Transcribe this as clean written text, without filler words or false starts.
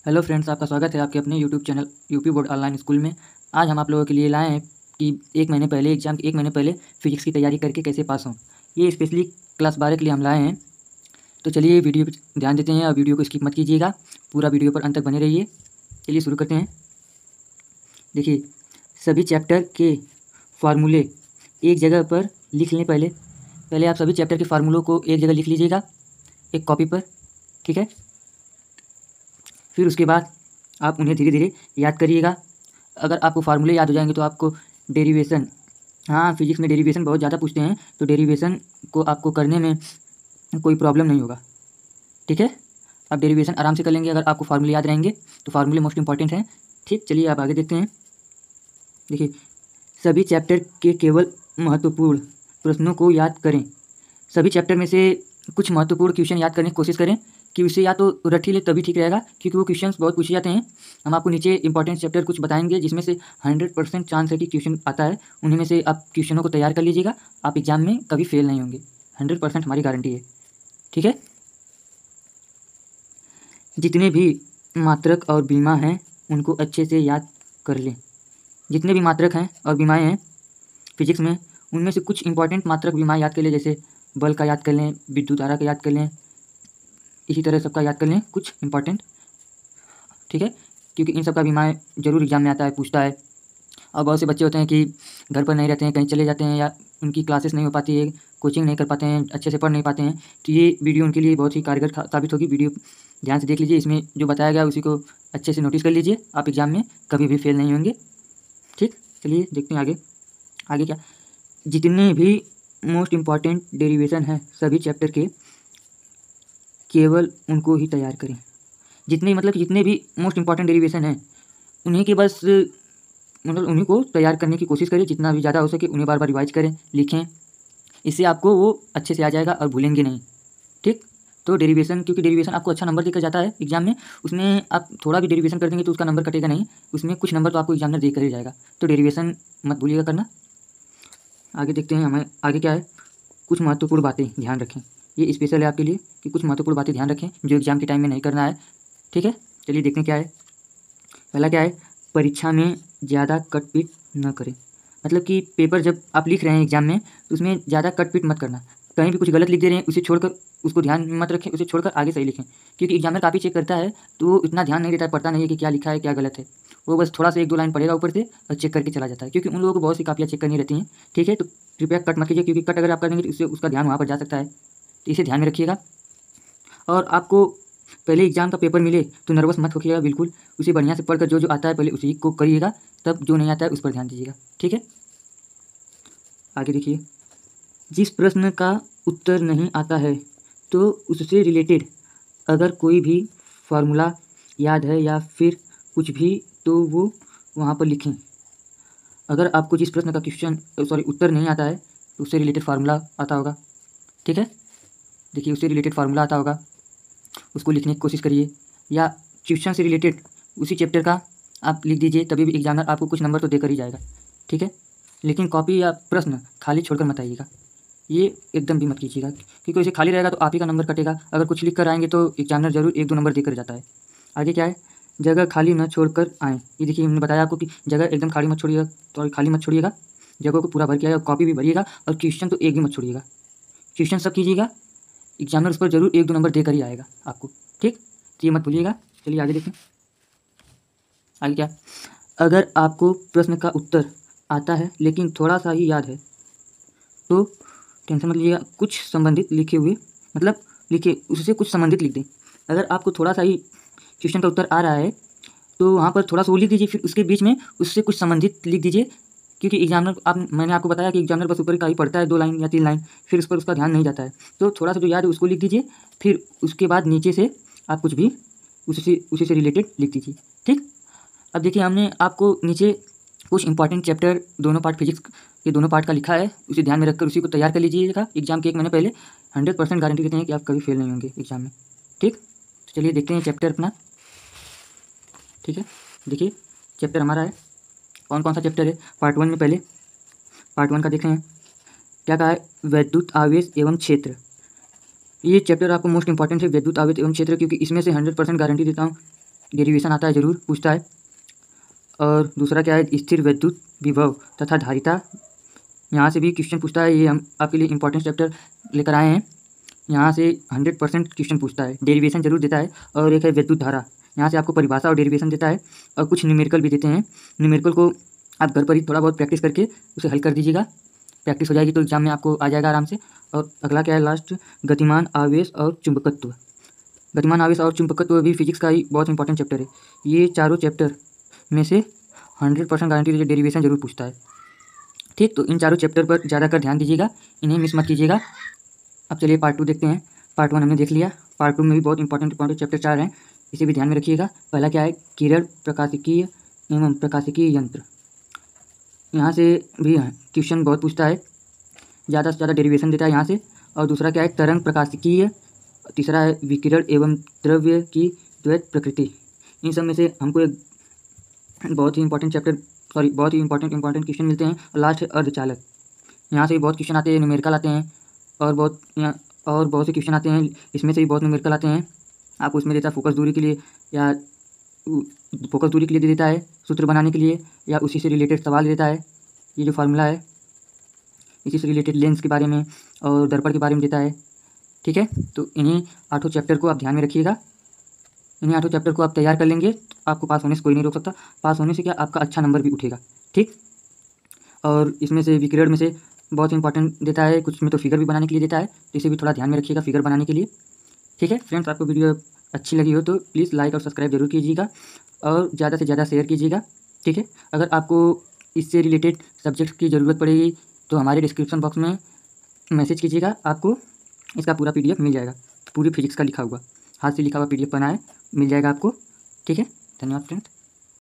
Hello friends, आपका स्वागत है आपके अपने YouTube channel UP board online school में। आज हम आप लोगों के लिए लाए हैं कि एक महीने पहले फिजिक्स की तैयारी करके कैसे पास हों। ये स्पेशली क्लास 12 के लिए हम लाए हैं। तो चलिए वीडियो पर ध्यान देते हैं और वीडियो को स्किप मत कीजिएगा, पूरा वीडियो पर अंत तक बने रहिए। चलिए शुरू करते हैं। देखिए, सभी चैप्टर के फार्मूले एक जगह पर लिख लें। पहले आप सभी चैप्टर के फार्मूलों को एक जगह लिख लीजिएगा, एक कॉपी पर, ठीक है। फिर उसके बाद आप उन्हें धीरे धीरे याद करिएगा। अगर आपको फार्मूले याद हो जाएंगे तो आपको डेरिवेशन, हाँ फिजिक्स में डेरिवेशन बहुत ज़्यादा पूछते हैं, तो डेरिवेशन को आपको करने में कोई प्रॉब्लम नहीं होगा, ठीक है। आप डेरिवेशन आराम से कर लेंगे अगर आपको फार्मूले याद रहेंगे। तो फार्मूले मोस्ट इंपॉर्टेंट हैं, ठीक। चलिए आप आगे देखते हैं। देखिए, सभी चैप्टर के केवल महत्वपूर्ण प्रश्नों को याद करें। सभी चैप्टर में से कुछ महत्वपूर्ण क्वेश्चन याद करने की कोशिश करें कि उसे या तो रट ही ले तभी ठीक रहेगा, क्योंकि वो क्वेश्चंस बहुत पूछे जाते हैं। हम आपको नीचे इंपॉर्टेंट चैप्टर कुछ बताएंगे जिसमें से 100% चांस है कि क्वेश्चन आता है। उन्हीं में से आप क्वेश्चनों को तैयार कर लीजिएगा, आप एग्जाम में कभी फेल नहीं होंगे, 100% हमारी गारंटी है, ठीक है। जितने भी मात्रक और बीमा हैं उनको अच्छे से याद कर लें। जितने भी मात्रक हैं और बीमाएँ हैं फिजिक्स में, उनमें से कुछ इंपॉर्टेंट मात्रक बीमाएँ याद कर लें, जैसे बल का याद कर लें, विद्युत धारा का याद कर लें, इसी तरह सबका याद कर लें कुछ इंपॉर्टेंट, ठीक है। क्योंकि इन सब का बीमाएँ जरूर एग्जाम में आता है, पूछता है। और बहुत से बच्चे होते हैं कि घर पर नहीं रहते हैं, कहीं चले जाते हैं, या उनकी क्लासेस नहीं हो पाती है, कोचिंग नहीं कर पाते हैं, अच्छे से पढ़ नहीं पाते हैं। तो ये वीडियो उनके लिए बहुत ही कारगर साबित होगी। वीडियो ध्यान से देख लीजिए, इसमें जो बताया गया उसी को अच्छे से नोटिस कर लीजिए, आप एग्जाम में कभी भी फेल नहीं होंगे, ठीक। चलिए देखते हैं आगे। आगे क्या, जितने भी मोस्ट इम्पॉर्टेंट डेरिवेशन हैं सभी चैप्टर के, केवल उनको ही तैयार करें। जितने भी मोस्ट इम्पॉर्टेंट डेरिवेशन हैं उन्हीं के बस उन्हीं को तैयार करने की कोशिश करें, जितना भी ज़्यादा हो सके उन्हें बार बार रिवाइज करें, लिखें। इससे आपको वो अच्छे से आ जाएगा और भूलेंगे नहीं, ठीक। तो डेरिवेशन, क्योंकि डेरिवेशन आपको अच्छा नंबर देकर जाता है एग्जाम में, उसमें आप थोड़ा भी डेरिवेशन कर देंगे तो उसका नंबर कटेगा नहीं, उसमें कुछ नंबर तो आपको एग्जामिनर देकर ही जाएगा। तो डेरिवेशन मत भूलिएगा करना। आगे देखते हैं, हमें आगे क्या है। कुछ महत्वपूर्ण बातें ध्यान रखें, ये स्पेशल है आपके लिए कि कुछ महत्वपूर्ण बातें ध्यान रखें जो एग्जाम के टाइम में नहीं करना है, ठीक है। चलिए देखते हैं क्या है। पहला क्या है, परीक्षा में ज़्यादा कटपीट न करें। मतलब कि पेपर जब आप लिख रहे हैं एग्जाम में तो उसमें ज़्यादा कटपीट मत करना। कहीं भी कुछ गलत लिख दे रहे हैं उसे छोड़कर, उसको ध्यान में मत रखें, उसे छोड़कर आगे सही लिखें। क्योंकि एग्जामिनर काफ़ी चेक करता है तो वो इतना ध्यान नहीं देता है, पढ़ता नहीं है कि क्या लिखा है क्या गलत है। वो बस थोड़ा सा 1-2 लाइन पढ़ेगा ऊपर से और चेक करके चला जाता है, क्योंकि उन लोगों को बहुत सी कापियाँ चेक करनी रहती हैं, ठीक है। तो कृपया कट मत कीजिए, क्योंकि कट अगर आप कर देंगे तो उससे उसका ध्यान वहाँ पर जा सकता है, तो इसे ध्यान में रखिएगा। और आपको पहले एग्जाम का पेपर मिले तो नर्वस मत होइएगा बिल्कुल, उसे बढ़िया से पढ़कर जो जो आता है पहले उसी को करिएगा, तब जो नहीं आता है उस पर ध्यान दीजिएगा, ठीक है। आगे देखिए, जिस प्रश्न का उत्तर नहीं आता है तो उससे रिलेटेड अगर कोई भी फार्मूला याद है या फिर कुछ भी, तो वो वहाँ पर लिखें। अगर आपको जिस प्रश्न का उत्तर नहीं आता है तो उससे रिलेटेड फार्मूला आता होगा, ठीक है। देखिए, उससे रिलेटेड फार्मूला आता होगा, उसको लिखने की कोशिश करिए, या क्वेश्चन से रिलेटेड उसी चैप्टर का आप लिख दीजिए, तभी भी एग्जामिनर आपको कुछ नंबर तो देकर ही जाएगा, ठीक है। लेकिन कॉपी या प्रश्न खाली छोड़कर मत आइएगा, ये एकदम भी मत कीजिएगा, क्योंकि वैसे खाली रहेगा तो आप ही का नंबर कटेगा। अगर कुछ लिख कर आएंगे तो एग्जामिनर जरूर 1-2 नंबर देकर जाता है। आगे क्या है, जगह खाली न छोड़कर आएँ। ये देखिए, हमने बताया आपको कि जगह एकदम खाली मत छोड़िएगा, तो खाली मत छोड़िएगा, जगह को पूरा भर के आएगा, कॉपी भी भरिएगा, और क्वेश्चन तो एक भी मत छोड़िएगा, क्वेश्चन सब कीजिएगा। एग्जामिनर उस पर जरूर 1-2 नंबर देकर ही आएगा आपको, ठीक। तो ये मत भूलिएगा। चलिए आगे देखें। आगे क्या, अगर आपको प्रश्न का उत्तर आता है लेकिन थोड़ा सा ही याद है तो टेंशन मत लीजिएगा, कुछ संबंधित लिखे हुए, मतलब लिखे उससे कुछ संबंधित लिख दें। अगर आपको थोड़ा सा ही क्वेश्चन का उत्तर आ रहा है तो वहाँ पर थोड़ा सा वो लिख दीजिए, फिर उसके बीच में उससे कुछ संबंधित लिख दीजिए। क्योंकि मैंने आपको बताया कि एग्जामिनर बस ऊपर का ही पढ़ता है, 2 लाइन या 3 लाइन, फिर उस पर उसका ध्यान नहीं जाता है। तो थोड़ा सा जो याद है उसको लिख दीजिए, फिर उसके बाद नीचे से आप कुछ भी उसी से रिलेटेड लिख दीजिए, ठीक। अब देखिए, हमने आपको नीचे कुछ इंपॉर्टेंट चैप्टर दोनों पार्ट फिजिक्स के दोनों पार्ट का लिखा है, उसे ध्यान में रखकर उसी को तैयार कर लीजिएगा एग्जाम के 1 महीने पहले। 100% गारंटी देते हैं कि आप कभी फेल नहीं होंगे एग्जाम में, ठीक। तो चलिए देखते हैं चैप्टर अपना, ठीक है। देखिए, चैप्टर हमारा है, कौन कौन सा चैप्टर है। पार्ट 1 में पहले पार्ट 1 का देख रहे हैं, क्या कहा है, वैद्युत आवेश एवं क्षेत्र। ये चैप्टर आपको मोस्ट इंपॉर्टेंट है, वैद्युत आवेश एवं क्षेत्र, क्योंकि इसमें से 100% गारंटी देता हूँ डेरिवेशन आता है, ज़रूर पूछता है। और दूसरा क्या है, स्थिर विद्युत विभव तथा धारिता, यहाँ से भी क्वेश्चन पूछता है। ये हम आपके लिए इंपॉर्टेंट चैप्टर लेकर आए हैं, यहाँ से 100% क्वेश्चन पूछता है। डेरिवेशन जरूर देता है। और एक है विद्युत धारा, यहाँ से आपको परिभाषा और डेरिवेशन देता है और कुछ न्यूमेरिकल भी देते हैं। न्यूमेरिकल को आप घर पर ही थोड़ा बहुत प्रैक्टिस करके उसे हल कर दीजिएगा, प्रैक्टिस हो जाएगी तो एग्जाम में आपको आ जाएगा आराम से। और अगला क्या है लास्ट, गतिमान आवेश और चुंबकत्व। गतिमान आवेश और चुंबकत्व भी फिजिक्स का ही बहुत इंपॉर्टेंट चैप्टर है। ये चारों चैप्टर में से 100% गारंटी दीजिए डेरिवेशन जरूर पूछता है। ठीक, तो इन चारों चैप्टर पर ज़्यादा कर ध्यान दीजिएगा, इन्हें मिस मत कीजिएगा। अब चलिए पार्ट 2 देखते हैं। पार्ट 1 हमने देख लिया, पार्ट 2 में भी बहुत इंपॉर्टेंट चैप्टर 4 हैं, इसे भी ध्यान में रखिएगा। पहला क्या है, किरण प्रकाशिकीय एवं प्रकाशिकीय यंत्र। यहाँ से भी क्वेश्चन बहुत पूछता है, ज़्यादा से ज़्यादा डेरिवेशन देता है यहाँ से। और दूसरा क्या है, तरंग प्रकाशिकीय। तीसरा है विकिरण एवं द्रव्य की द्वैत प्रकृति। इन सब में से हमको एक बहुत ही इंपॉर्टेंट क्वेश्चन मिलते हैं। और लास्ट है अर्धचालक, यहाँ से भी बहुत क्वेश्चन आते हैं, न्यूमेरिकल आते हैं और बहुत से क्वेश्चन आते हैं, इसमें से भी बहुत न्यूमेरिकल आते हैं। आपको इसमें देता है फोकस दूरी के लिए, या फोकस दूरी के लिए दे देता है सूत्र बनाने के लिए, या उसी से रिलेटेड सवाल देता है। ये जो फार्मूला है इसी से रिलेटेड लेंस के बारे में और दर्पण के बारे में देता है। ठीक है, तो इन्हीं 8 चैप्टर को आप ध्यान में रखिएगा। इन्हीं 8 चैप्टर को आप तैयार कर लेंगे तो आपको पास होने से कोई नहीं रोक सकता। पास होने से क्या, आपका अच्छा नंबर भी उठेगा। ठीक, और इसमें से विकिरण में से बहुत इंपॉर्टेंट देता है, कुछ में तो फिगर भी बनाने के लिए देता है, तो इसे भी थोड़ा ध्यान में रखिएगा फिगर बनाने के लिए। ठीक है फ्रेंड्स, आपको वीडियो अच्छी लगी हो तो प्लीज़ लाइक और सब्सक्राइब जरूर कीजिएगा और ज़्यादा से ज़्यादा शेयर कीजिएगा। ठीक है, अगर आपको इससे रिलेटेड सब्जेक्ट की ज़रूरत पड़ेगी तो हमारे डिस्क्रिप्शन बॉक्स में मैसेज कीजिएगा, आपको इसका पूरा PDF मिल जाएगा। पूरी फिजिक्स का लिखा हुआ, हाथ से लिखा हुआ PDF बना है, मिल जाएगा आपको। ठीक है, धन्यवाद फ्रेंड्स।